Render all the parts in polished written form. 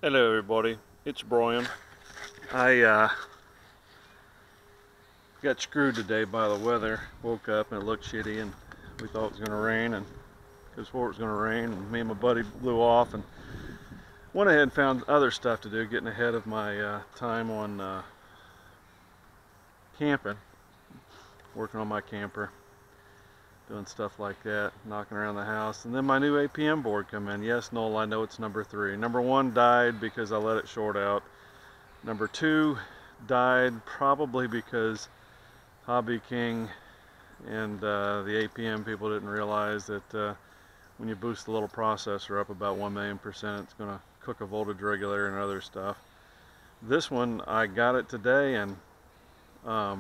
Hello everybody, it's Brian. I got screwed today by the weather. Woke up and it looked shitty and we thought it was going to rain, and it was going to rain, and me and my buddy blew off and went ahead and found other stuff to do, getting ahead of my time on camping, working on my camper, doing stuff like that, knocking around the house. And then my new APM board come in. Yes, Noel, I know it's number 3. Number 1 died because I let it short out. Number 2 died probably because Hobby King and the APM people didn't realize that when you boost the little processor up about 1,000,000%, it's going to cook a voltage regulator and other stuff. This one, I got it today, and I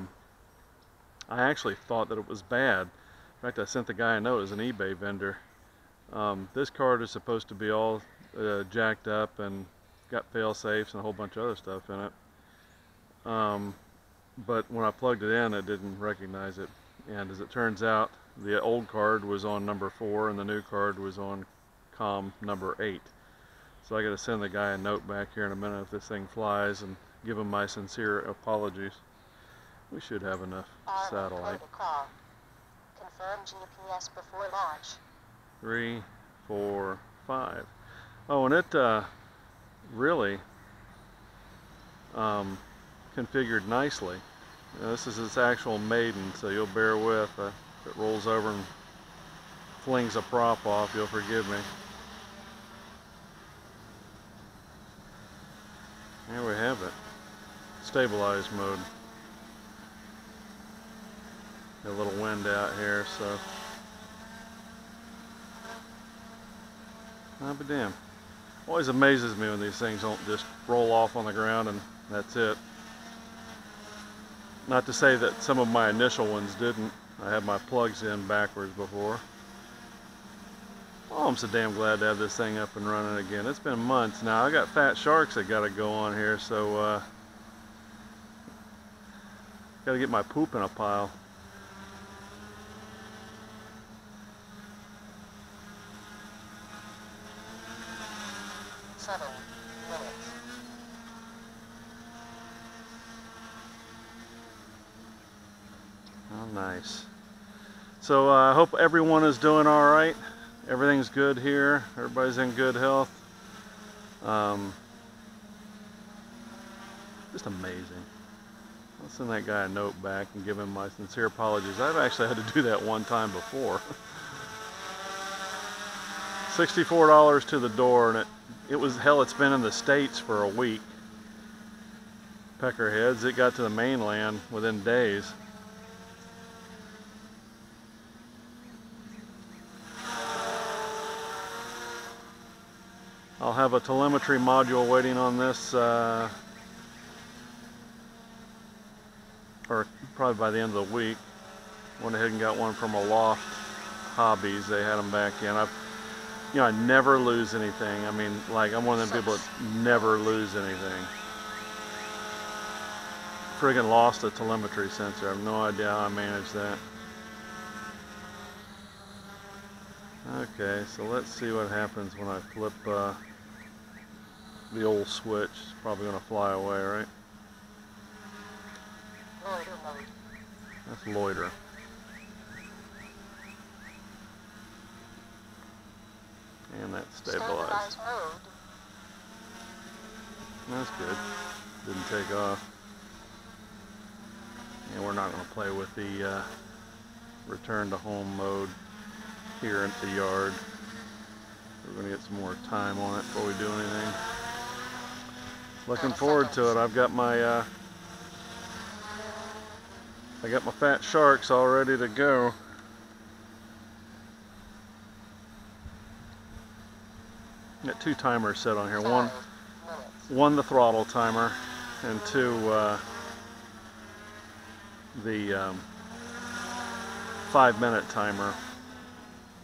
actually thought that it was bad. In fact, I sent the guy a note as an eBay vendor. This card is supposed to be all jacked up and got fail safes and a whole bunch of other stuff in it. But when I plugged it in, it didn't recognize it. And as it turns out, the old card was on number 4 and the new card was on COM number 8. So I got to send the guy a note back here in a minute if this thing flies and give him my sincere apologies. We should have enough satellite. Confirm GPS before launch. 3, 4, 5. Oh, and it really configured nicely. This is its actual maiden, so you'll bear with. If it rolls over and flings a prop off, you'll forgive me. There we have it. Stabilized mode. Got a little wind out here, so I'll be damned. Always amazes me when these things don't just roll off on the ground and that's it. Not to say that some of my initial ones didn't. I had my plugs in backwards before. Oh, I'm so damn glad to have this thing up and running again. It's been months now. I got fat sharks that got to go on here, so got to get my poop in a pile. Oh, nice. So I hope everyone is doing all right. Everything's good here. Everybody's in good health. Just amazing. I'll send that guy a note back and give him my sincere apologies. I've actually had to do that one time before. $64 to the door, and it was hell. It's been in the States for a week. Peckerheads. It got to the mainland within days. I'll have a telemetry module waiting on this, or probably by the end of the week. Went ahead and got one from a Loft Hobbies. They had them back in. I never lose anything. I mean, like, I'm one of them people that never lose anything. Friggin' lost a telemetry sensor. I have no idea how I managed that. Okay, so let's see what happens when I flip the old switch. It's probably going to fly away, right? Loiter mode. That's loiter. And that's stabilized. Mode. That's good. Didn't take off. And we're not going to play with the return to home mode here at the yard. We're going to get some more time on it before we do anything. Looking forward to it. I've got my fat sharks all ready to go. Got 2 timers set on here. One the throttle timer, and 2 the 5-minute timer.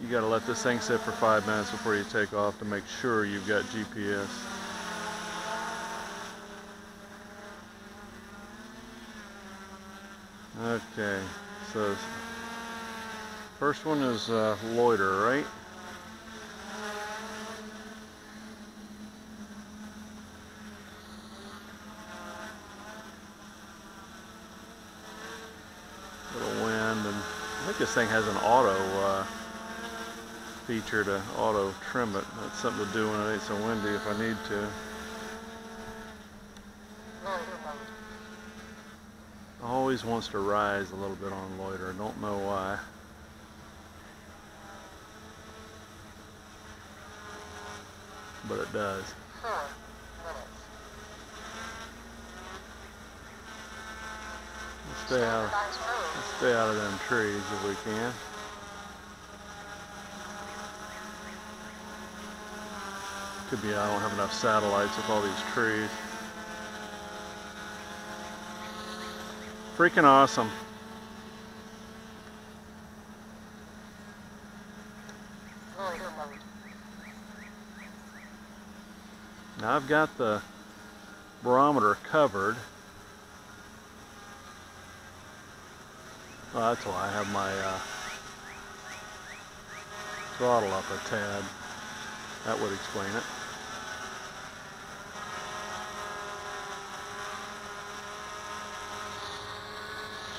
You got to let this thing sit for 5 minutes before you take off to make sure you've got GPS. Okay, so first one is loiter, right? this thing has an auto feature to auto trim it. That's something to do when it ain't so windy if I need to. Loader mode. Always wants to rise a little bit on loader. Don't know why. But it does. 4 minutes. Stabilize mode. Let's stay out of them trees if we can. Could be I don't have enough satellites with all these trees. Freaking awesome. Loader mode. Now I've got the barometer covered. Oh, that's why I have my throttle up a tad. That would explain it.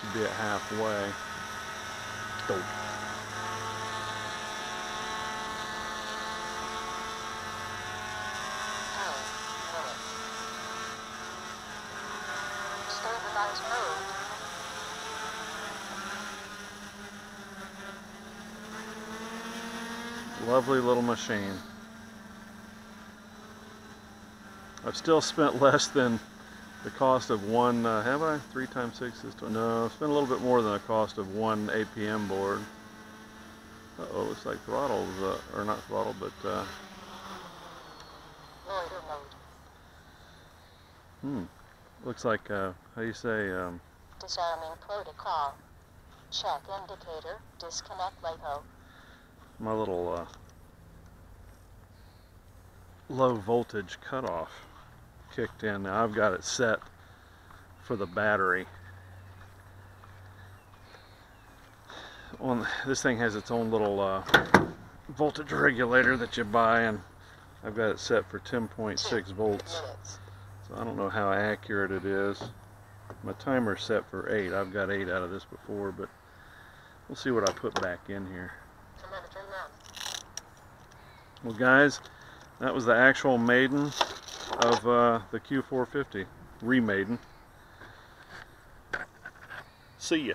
Should be at halfway. Go. 2 minutes. Stabilize mode. Lovely little machine. I've still spent less than the cost of one, have I? 3 times 6 is 20. No, I've spent a little bit more than the cost of one APM board. Uh-oh, looks like throttle's, or not throttle, but, Loader mode. looks like, how do you say, Disarming protocol. Check indicator. Disconnect LiPo. my little, low voltage cutoff kicked in. Now I've got it set for the battery. This thing has its own little voltage regulator that you buy, and I've got it set for 10.6 volts. Minutes. So I don't know how accurate it is. My timer's set for 8. I've got 8 out of this before, but we'll see what I put back in here. Telemetry run. Well, guys, that was the actual maiden of the Q450, remaiden. See ya.